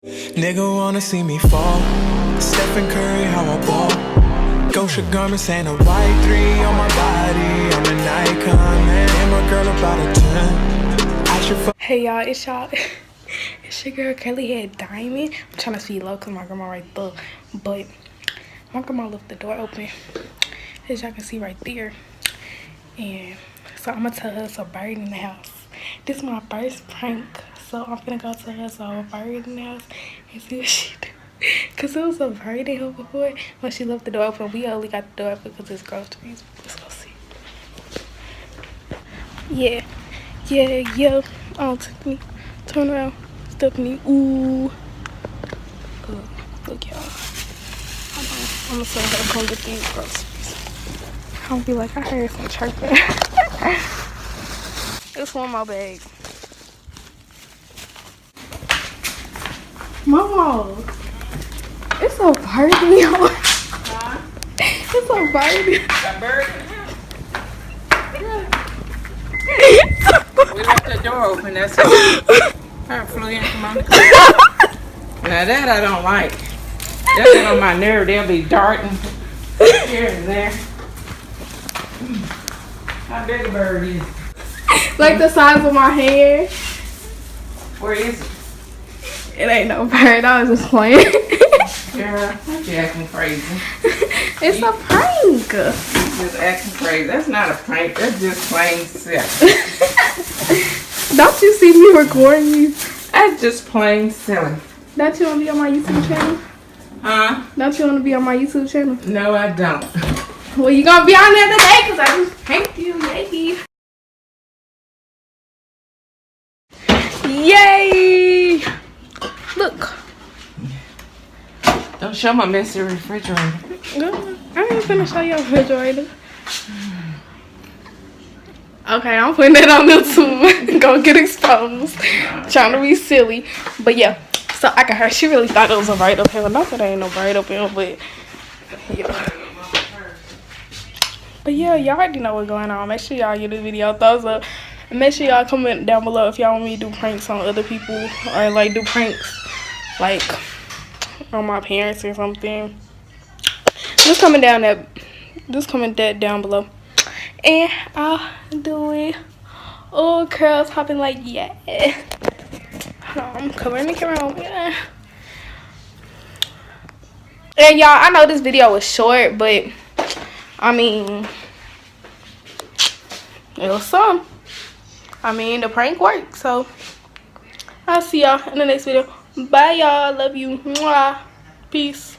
Nigga wanna see me fall. Stephen Curry, how I ball. Gosha garments and a white 3 on my body. I'm an icon, man. And my girl about a 10. I should fuck. Hey y'all, it's y'all. It's your girl Curly Head Diamond. I'm trying to speak low because my grandma right there. But my grandma left the door open, as y'all can see right there. And so I'm gonna tell her it's a bird in the house. This is my first prank. So I'm gonna go to her, so a bird in the house, and see what she do. Cause it was a bird in here before when she left the door open. We only got the door open because it's groceries. Let's go see. Yeah. Oh, Tiffany, turn around, Stephanie. Ooh. Look, y'all. I'm gonna tell her to come get these groceries. I'll be like, I heard some chirping. It's one more bag. Mama, it's a bird in the house. Huh? It's a bird. A bird? We left the door open, that's it. Her flew in from under. Now that I don't like. That's get on my nerve. They'll be darting here and there. How big a bird is? Like the size of my hand. Where is it? It ain't no bird. I was just playing. Girl, you acting crazy. It's a prank. You just acting crazy. That's not a prank. That's just plain silly. Don't you see me recording you? That's just plain silly. Don't you want to be on my YouTube channel? Huh? Don't you want to be on my YouTube channel? No, I don't. Well, you gonna be on there today because I just pranked you, Yankee. Yay! Look. Don't show my messy refrigerator. Good. I ain't finna show your refrigerator. Okay, I'm putting that on YouTube. Gonna get exposed. Trying to be silly. But yeah. So I got her. She really thought it was a bird up here. Not that there ain't no bird up here, but yeah. But yeah, y'all already know what's going on. Make sure y'all give this video a thumbs up. And make sure y'all comment down below if y'all want me to do pranks on other people. Or like do pranks like on my parents or something. Just comment that down below. And I'll do it. Oh, curls hopping like yeah. Hold on, I'm covering the camera on. Yeah. And y'all, I know this video was short, but I mean, it was some. I mean, the prank worked. So I'll see y'all in the next video. Bye, y'all. Love you. Mwah. Peace.